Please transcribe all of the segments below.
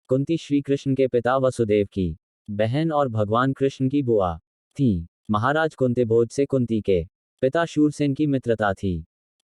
कुंती श्री कृष्ण के पिता वसुदेव की बहन और भगवान कृष्ण की बुआ थी। महाराज कुंतीभोज से कुंती के पिता शूरसेन की मित्रता थी।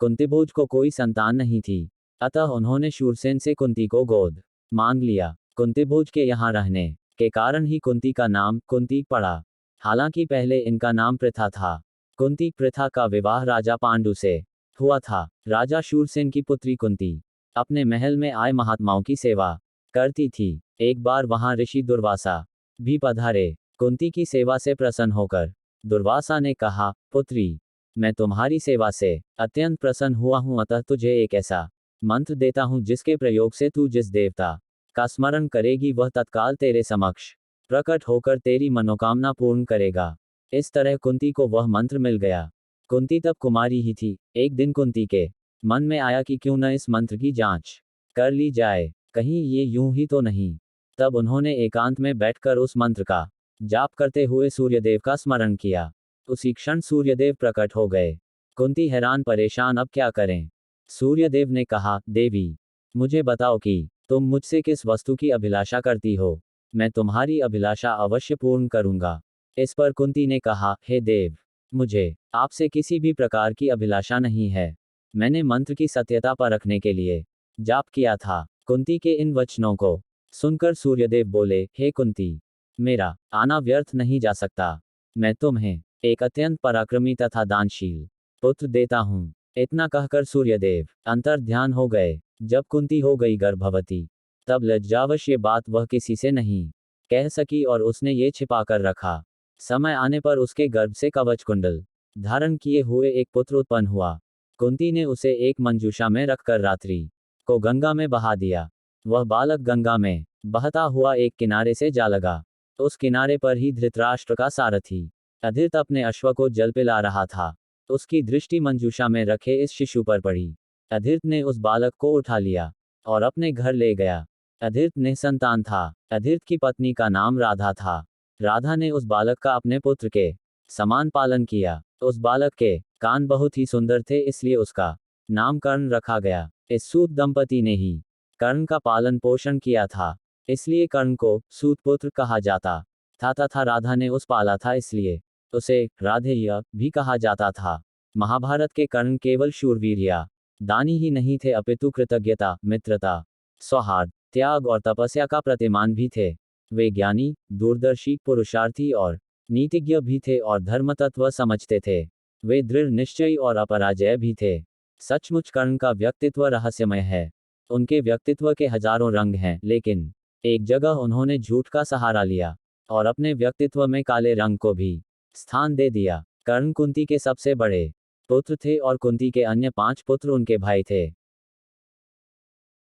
कुंतीभोज को कोई संतान नहीं थी, अतः उन्होंने शूरसेन से कुंती को गोद मांग लिया। कुंतीभोज के यहाँ रहने के कारण ही कुंती का नाम कुंती पड़ा। हालांकि पहले इनका नाम प्रथा था। कुंती प्रथा का विवाह राजा पांडु से हुआ था। राजा शूरसेन की पुत्री कुंती अपने महल में आए महात्माओं की सेवा करती थी। एक बार वहां ऋषि दुर्वासा भी पधारे। कुंती की सेवा से प्रसन्न होकर दुर्वासा ने कहा, पुत्री, मैं तुम्हारी सेवा से अत्यंत प्रसन्न हुआ हूं, अतः तुझे एक ऐसा मंत्र देता हूं जिसके प्रयोग से तू जिस देवता का स्मरण करेगी वह तत्काल तेरे समक्ष प्रकट होकर तेरी मनोकामना पूर्ण करेगा। इस तरह कुंती को वह मंत्र मिल गया। कुंती तब कुमारी ही थी। एक दिन कुंती के मन में आया कि क्यों न इस मंत्र की जांच कर ली जाए, कहीं ये यूं ही तो नहीं। तब उन्होंने एकांत में बैठकर उस मंत्र का जाप करते हुए सूर्यदेव का स्मरण किया। उसी क्षण सूर्यदेव प्रकट हो गए। कुंती हैरान परेशान, अब क्या करें। सूर्यदेव ने कहा, देवी, मुझे बताओ कि तुम मुझसे किस वस्तु की अभिलाषा करती हो, मैं तुम्हारी अभिलाषा अवश्य पूर्ण करूंगा। इस पर कुंती ने कहा, हे देव, मुझे आपसे किसी भी प्रकार की अभिलाषा नहीं है। मैंने मंत्र की सत्यता परखने के लिए जाप किया था। कुंती के इन वचनों को सुनकर सूर्यदेव बोले, हे कुंती, मेरा आना व्यर्थ नहीं जा सकता। मैं तुम्हें एक अत्यंत पराक्रमी तथा दानशील पुत्र देता हूँ। इतना कहकर सूर्यदेव अंतर ध्यान हो गए। जब कुंती हो गई गर्भवती, तब लज्जावश ये बात वह किसी से नहीं कह सकी और उसने ये छिपा कर रखा। समय आने पर उसके गर्भ से कवच कुंडल धारण किए हुए एक पुत्र उत्पन्न हुआ। कुंती ने उसे एक मंजूषा में रखकर रात्रि को गंगा में बहा दिया। वह बालक गंगा में बहता हुआ एक किनारे से जा लगा। उस किनारे पर ही धृतराष्ट्र का सारथी अधीर अपने अश्व को जल पिला रहा था। उसकी दृष्टि मंजूषा में रखे इस शिशु पर पड़ी। अधीर्त ने उस बालक को उठा लिया और अपने घर ले गया। अधीर्त निसंतान था। अधीर्त की पत्नी का नाम राधा था। राधा ने उस बालक का अपने पुत्र के समान पालन किया। उस बालक के कान बहुत ही सुंदर थे, इसलिए उसका नाम कर्ण रखा गया। इस सूत दंपति ने ही कर्ण का पालन पोषण किया था, इसलिए कर्ण को सूत पुत्र कहा जाता था तथा राधा ने उस पाला था, इसलिए उसे राधेय भी कहा जाता था। महाभारत के कर्ण केवल शूरवीर या दानी ही नहीं थे, अपितु कृतज्ञता, मित्रता, सौहार्द, त्याग और तपस्या का प्रतिमान भी थे। वे ज्ञानी, दूरदर्शी, पुरुषार्थी और नीतिज्ञ भी थे और धर्म तत्व समझते थे। वे दृढ़ निश्चयी और अपराजय भी थे। सचमुच कर्ण का व्यक्तित्व रहस्यमय है। उनके व्यक्तित्व के हजारों रंग हैं, लेकिन एक जगह उन्होंने झूठ का सहारा लिया और अपने व्यक्तित्व में काले रंग को भी स्थान दे दिया। कर्ण कुंती के सबसे बड़े पुत्र थे और कुंती के अन्य 5 पुत्र उनके भाई थे।